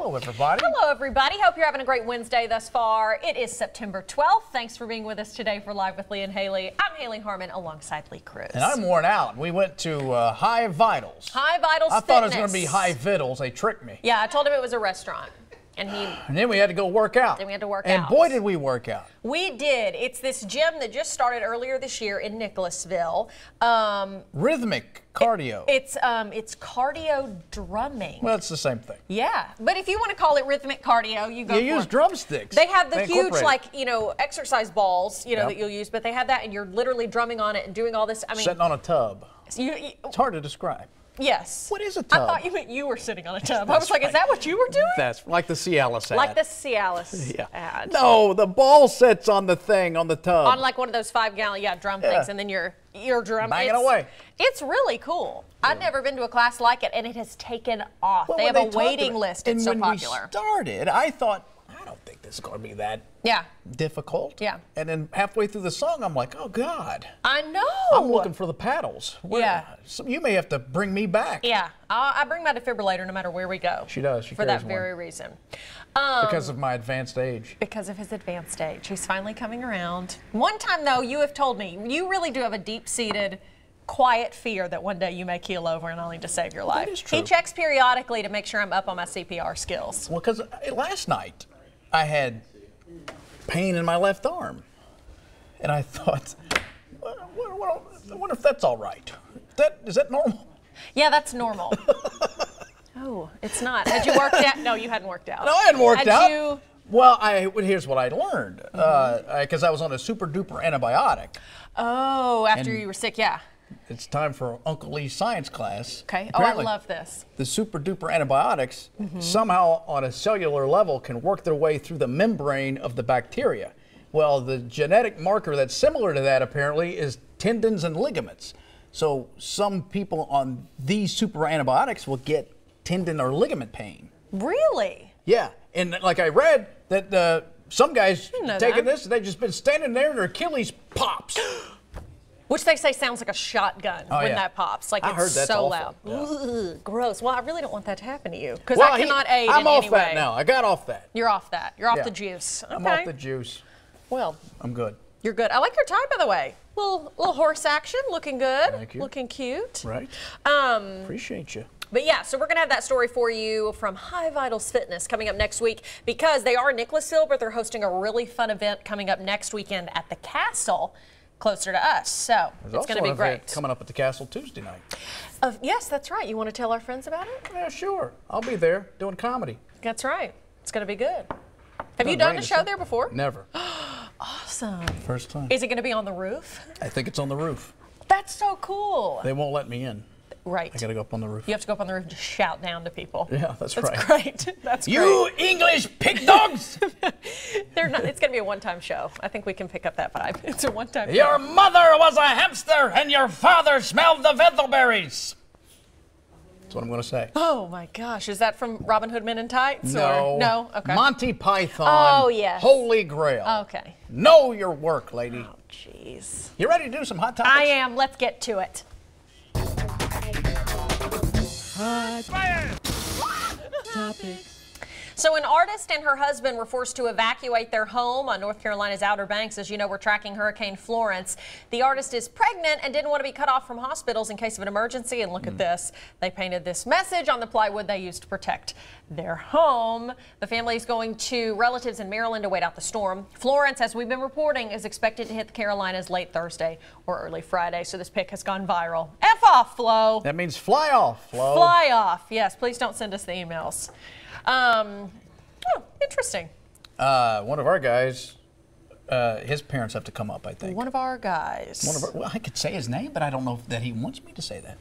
Hello, everybody. Hello, everybody. Hope you're having a great Wednesday thus far. It is September 12th. Thanks for being with us today for Live with Lee and Hayley. I'm Hayley Harmon alongside Lee Cruz. And I'm worn out. We went to High Vitals. High Vitals I thought it was going to be High Vittles. They tricked me. Yeah, I told him it was a restaurant. And then we had to go work out. Then we had to work out. And boy, did we work out. We did. It's this gym that just started earlier this year in Nicholasville. Rhythmic cardio. It's cardio drumming. Well, it's the same thing. Yeah, but if you want to call it rhythmic cardio, you go for it. You use drumsticks. They have the huge, like, exercise balls, that you'll use, but they have that, and you're literally drumming on it and doing all this. I mean, sitting on a tub. It's hard to describe. Yes. What is a tub? I thought you meant you were sitting on a tub. I was like, is that what you were doing? That's like the Cialis ad. Like the Cialis ad. No, the ball sits on the thing, on the tub. On like one of those 5-gallon, drum things, and then you're drumming. Banging away. It's really cool. Yeah. I've never been to a class like it, and it has taken off. Well, they have a waiting list. It's so popular. And when we started, I thought, I don't think this is going to be that difficult. Yeah. And then halfway through the song, I'm like, oh, God. I know. I'm looking for the paddles. So you may have to bring me back. Yeah. I bring my defibrillator no matter where we go. She does. She for that very reason. Because of my advanced age. Because of his advanced age. He's finally coming around. One time, though, you have told me, you really do have a deep-seated, quiet fear that one day you may keel over and I'll need to save your life. That is true. He checks periodically to make sure I'm up on my CPR skills. Well, because last night I had pain in my left arm. And I thought, well, I wonder if that's all right. Is that normal? Yeah, that's normal. Oh, it's not. Had you worked out? No, you hadn't worked out. No, I hadn't worked out. Had you? Well, here's what I learned. Because I was on a super duper antibiotic. Oh, after you were sick, yeah. It's time for Uncle Lee's science class. Okay. Apparently, I love this. The super duper antibiotics somehow on a cellular level can work their way through the membrane of the bacteria. Well, the genetic marker that's similar to that apparently is tendons and ligaments. So some people on these super antibiotics will get tendon or ligament pain. Really? Yeah. And like I read that some guys taking this, they've just been standing there and their Achilles pops. Which they say sounds like a shotgun when that pops. Like, it's so loud. Ugh, gross. Well, I really don't want that to happen to you. Because I cannot aid in any way. I'm off that now. I got off that. You're off that. You're off the juice. Okay. I'm off the juice. Well. I'm good. You're good. I like your tie, by the way. Little horse action. Looking good. Thank you. Looking cute. Right. Appreciate you. But yeah, so we're going to have that story for you from High Vitals Fitness coming up next week because they are in Nicholasville, but they're hosting a really fun event coming up next weekend at the Castle, closer to us. So it's going to be great. Coming up at the Castle Tuesday night. Yes, that's right. You want to tell our friends about it? Yeah, sure. I'll be there doing comedy. That's right. It's going to be good. Have you done a show there before? Never. Awesome. First time. Is it going to be on the roof? I think it's on the roof. That's so cool. They won't let me in. Right. I got to go up on the roof. You have to go up on the roof and just shout down to people. Yeah, that's right. That's great. That's great. You English pig dogs! They're not. It's going to be a one-time show. I think we can pick up that vibe. It's a one-time show. Your mother was a hamster and your father smelled the wetherberries. That's what I'm going to say. Oh, my gosh. Is that from Robin Hood Men in Tights? No. Or? No? Okay. Monty Python. Oh, yes. Holy Grail. Okay. Know your work, lady. Oh, jeez. You ready to do some hot topics? I am. Let's get to it. So an artist and her husband were forced to evacuate their home on North Carolina's Outer Banks. As you know, we're tracking Hurricane Florence. The artist is pregnant and didn't want to be cut off from hospitals in case of an emergency. And look at this. They painted this message on the plywood they used to protect their home. The family is going to relatives in Maryland to wait out the storm. Florence, as we've been reporting, is expected to hit the Carolinas late Thursday or early Friday. So this pic has gone viral. F off, Flo. That means fly off, Flo. Fly off. Yes, please don't send us the emails. Oh, interesting. One of our guys, his parents have to come up, I think. One of our guys. Well, I could say his name, but I don't know that he wants me to say that.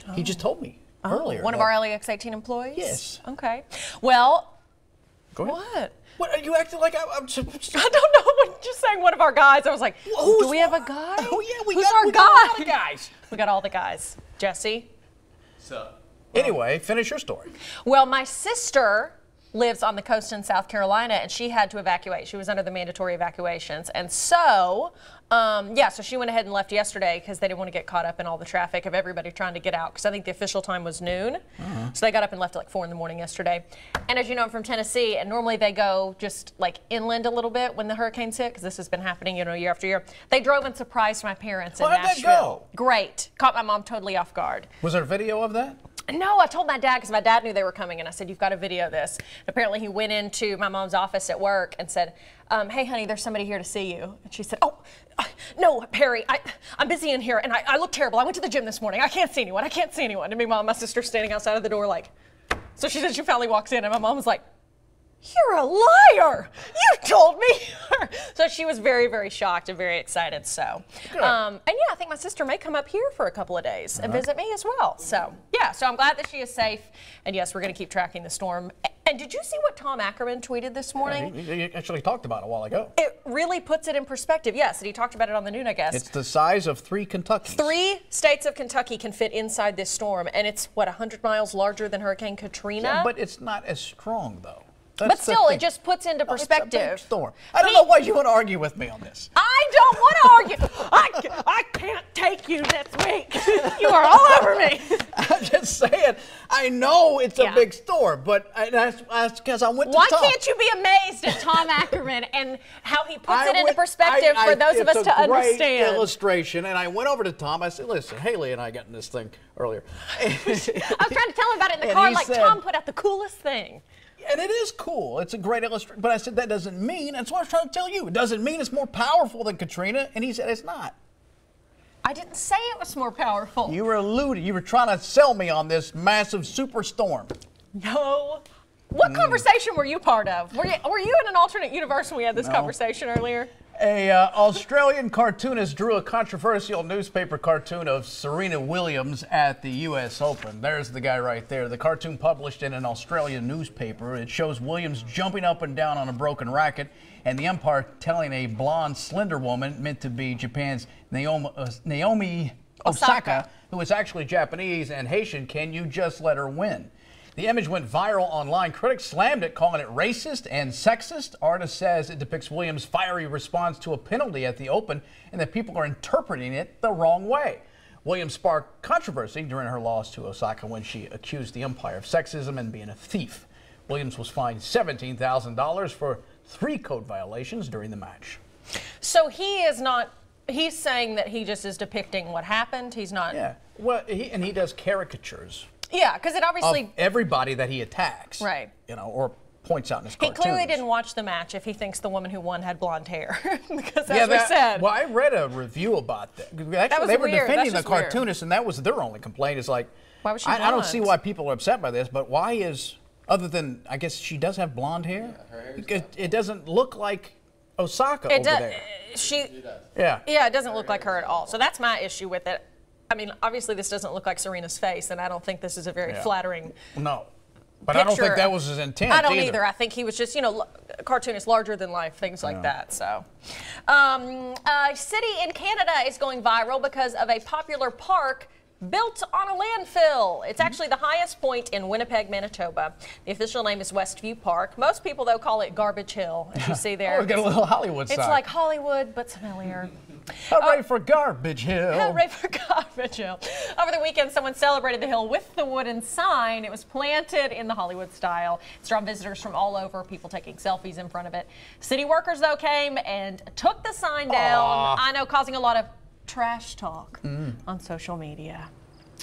Oh. He just told me earlier. One of our LEX 18 employees? Yes. Okay. Well, go ahead. What? What, are you acting like I'm I don't know. When just saying one of our guys, I was like, do we have a guy? Oh, yeah, we Who's got our a guy? lot of guys. We got all the guys. Jesse? So. Anyway, finish your story. Well, my sister lives on the coast in South Carolina, and she had to evacuate. She was under the mandatory evacuations. And so, so she went ahead and left yesterday because they didn't want to get caught up in all the traffic of everybody trying to get out, because I think the official time was noon. So they got up and left at like 4 in the morning yesterday. And as you know, I'm from Tennessee, and normally they go just like inland a little bit when the hurricanes hit, because this has been happening, you know, year after year. They drove and surprised my parents in Nashville. How'd that go? Great. Caught my mom totally off guard. Was there a video of that? No, I told my dad, because my dad knew they were coming, and I said, you've got to video this. And apparently he went into my mom's office at work and said, hey, honey, there's somebody here to see you. And she said, oh, no, Perry, I'm busy in here, and I look terrible. I went to the gym this morning. I can't see anyone. I can't see anyone. And meanwhile, my sister's standing outside of the door like, so she said she finally walks in, and my mom was like, you're a liar. You told me. So she was very, very shocked and very excited. So, and yeah, I think my sister may come up here for a couple of days and visit me as well. So, yeah, so I'm glad that she is safe. And yes, we're going to keep tracking the storm. And did you see what Tom Ackerman tweeted this morning? Yeah, he actually talked about it a while ago. It really puts it in perspective. Yes, and he talked about it on the noon, I guess. It's the size of 3 Kentuckys. 3 states of Kentucky can fit inside this storm, and it's, what, 100 miles larger than Hurricane Katrina? Yeah, but it's not as strong, though. But still, it just puts into perspective. It's a big storm. I don't know why you want to argue with me on this. I don't want to argue. I can't take you this week. You are all over me. I'm just saying, I know it's a big storm, but that's because I went to Why Tom. can't you be amazed at Tom Ackerman and how he puts it into perspective for those of us to understand? It's a great illustration, and I went over to Tom. I said, listen, Hayley and I got in this thing earlier. I was trying to tell him about it in the car, like, Tom put out the coolest thing. And it is cool. It's a great illustration. But I said that doesn't mean, that's what I was trying to tell you. It doesn't mean it's more powerful than Katrina. And he said it's not. I didn't say it was more powerful. You were alluding. You were trying to sell me on this massive superstorm. No. What conversation were you part of? Were you in an alternate universe when we had this conversation earlier? A Australian cartoonist drew a controversial newspaper cartoon of Serena Williams at the U.S. Open. There's the guy right there. The cartoon published in an Australian newspaper. It shows Williams jumping up and down on a broken racket, and the umpire telling a blonde, slender woman, meant to be Japan's Naomi Osaka, who is actually Japanese and Haitian, can you just let her win? The image went viral online. Critics slammed it, calling it racist and sexist. Artist says it depicts Williams' fiery response to a penalty at the Open and that people are interpreting it the wrong way. Williams sparked controversy during her loss to Osaka when she accused the umpire of sexism and being a thief. Williams was fined $17,000 for 3 code violations during the match. So he is not, he's saying that he just is depicting what happened. He's not. Yeah, well, he does caricatures. Yeah, because it obviously. Of everybody that he attacks. Right. You know, or points out in his cartoons. He clearly didn't watch the match if he thinks the woman who won had blonde hair. Because as we said. Well, I read a review about that. Actually, they were defending the cartoonist, and that was their only complaint. Is like, why was she I don't see why people are upset by this, but why is, other than, I guess she does have blonde hair? Yeah, her hair it doesn't look like Osaka over there. Yeah, it doesn't look like her at all. So that's my issue with it. I mean, obviously this doesn't look like Serena's face, and I don't think this is a very flattering No, but I don't think that was his intent I don't either. I think he was just, you know, cartoonist, larger than life, things like that. So, a city in Canada is going viral because of a popular park built on a landfill. It's actually the highest point in Winnipeg, Manitoba. The official name is Westview Park. Most people, though, call it Garbage Hill, as you see there. Oh, it's got a little Hollywood side. It's like Hollywood, but smellier. Hooray for Garbage Hill. Hooray for Garbage Hill. Over the weekend, someone celebrated the hill with the wooden sign. It was planted in the Hollywood style. It's drawn visitors from all over, people taking selfies in front of it. City workers, though, came and took the sign down. I know, causing a lot of trash talk on social media.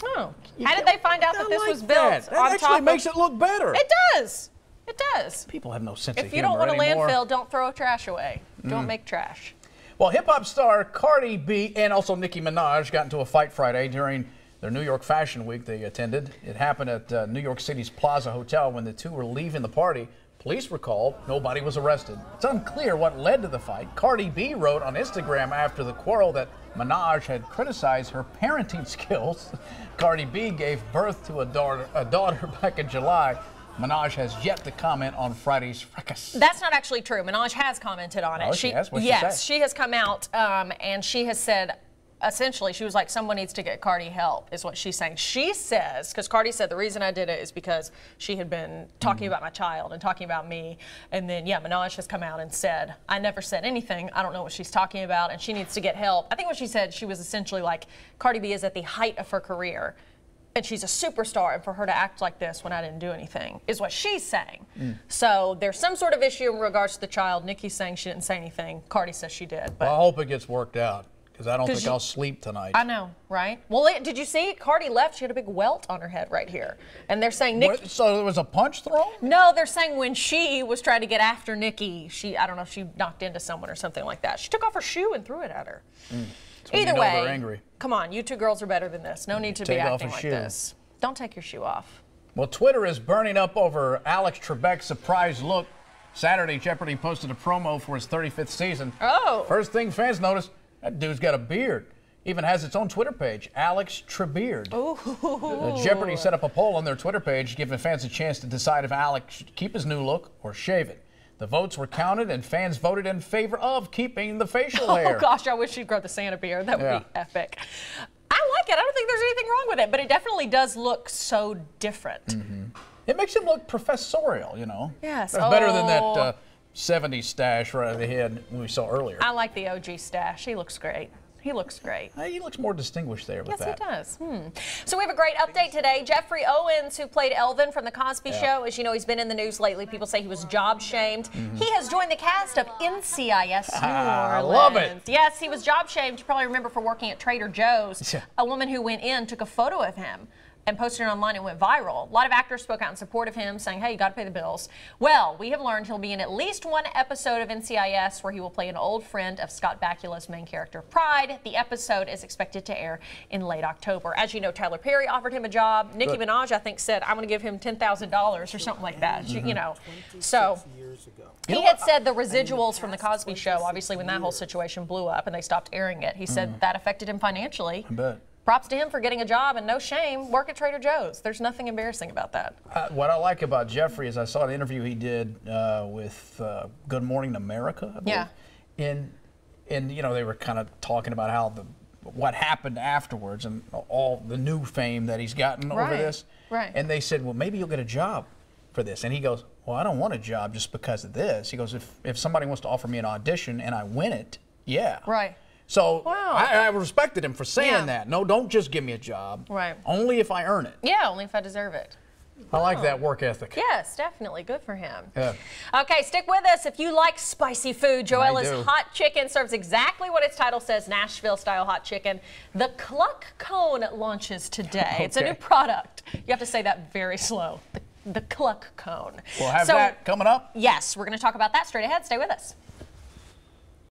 Oh, how did they find out that this was built? That actually makes it look better. It does. It does. People have no sense of humor If you don't want a anymore. landfill, don't throw trash away. Don't make trash. Well, hip-hop star Cardi B and also Nicki Minaj got into a fight Friday during their New York Fashion Week they attended. It happened at New York City's Plaza Hotel when the two were leaving the party. Police were called. Nobody was arrested. It's unclear what led to the fight. Cardi B wrote on Instagram after the quarrel that Minaj had criticized her parenting skills. Cardi B gave birth to a daughter back in July. Minaj has yet to comment on Friday's fracas. That's not actually true. Minaj has commented on it. She has? What'd she yes, say? she has come out and she has said, essentially, she was like, someone needs to get Cardi help, is what she's saying. She says, because Cardi said the reason I did it is because she had been talking about my child and talking about me. And then, yeah, Minaj has come out and said, I never said anything. I don't know what she's talking about, and she needs to get help. I think what she said, she was essentially like, Cardi B is at the height of her career, and she's a superstar, and for her to act like this when I didn't do anything is what she's saying. So there's some sort of issue in regards to the child. Nicki's saying she didn't say anything. Cardi says she did. But well, I hope it gets worked out, because I don't think I'll sleep tonight. I know, right? Well, did you see? Cardi left. She had a big welt on her head right here. And they're saying Nicki. So there was a punch thrown? No, they're saying when she was trying to get after Nicki, I don't know if she knocked into someone or something like that. She took off her shoe and threw it at her. Either way, they're angry. Come on, you two girls are better than this. No need to be acting like this. Don't take your shoe off. Well, Twitter is burning up over Alex Trebek's surprise look. Saturday, Jeopardy posted a promo for his 35th season. Oh. First thing fans noticed, that dude's got a beard. Even has its own Twitter page, Alex Trebeard. Jeopardy set up a poll on their Twitter page, giving fans a chance to decide if Alex should keep his new look or shave it. The votes were counted, and fans voted in favor of keeping the facial hair. Oh, gosh, I wish she'd grow the Santa beard. That would be epic. I like it. I don't think there's anything wrong with it, but it definitely does look so different. It makes him look professorial, you know. Yes. That's better than that 70s stash right at the head we saw earlier. I like the OG stash. He looks great. He looks great. He looks more distinguished there with that. Yes, he does. So we have a great update today. Jeffrey Owens, who played Elvin from The Cosby Show, as you know, he's been in the news lately. People say he was job shamed. He has joined the cast of NCIS New Orleans. I love it. Yes, he was job shamed. You probably remember for working at Trader Joe's. A woman who went in took a photo of him and posted it online. It went viral. A lot of actors spoke out in support of him, saying, hey, you got to pay the bills. Well, we have learned he'll be in at least one episode of NCIS where he will play an old friend of Scott Bakula's main character, Pride. The episode is expected to air in late October. As you know, Tyler Perry offered him a job. Nicki Minaj, I think, said, I'm going to give him $10,000 or something like that. You know, so he had said the residuals from The Cosby Show, obviously, when that whole situation blew up and they stopped airing it, he said that affected him financially. I bet. Props to him for getting a job, and no shame, work at Trader Joe's. There's nothing embarrassing about that. What I like about Jeffrey is I saw an interview he did with Good Morning America, I believe. Yeah. And you know, they were kind of talking about how what happened afterwards and all the new fame that he's gotten over this. Right. And they said, well, maybe you'll get a job for this. And he goes, well, I don't want a job just because of this. He goes, if somebody wants to offer me an audition and I win it, yeah. Right. So I respected him for saying that. No, don't just give me a job. Right. Only if I earn it. Yeah, only if I deserve it. I like that work ethic. Yes, definitely. Good for him. Yeah. Okay, stick with us. If you like spicy food, Joella's Hot Chicken serves exactly what its title says, Nashville-style hot chicken. The Cluck Cone launches today. It's a new product. You have to say that very slow. The Cluck Cone. We'll have that coming up. Yes, we're going to talk about that straight ahead. Stay with us.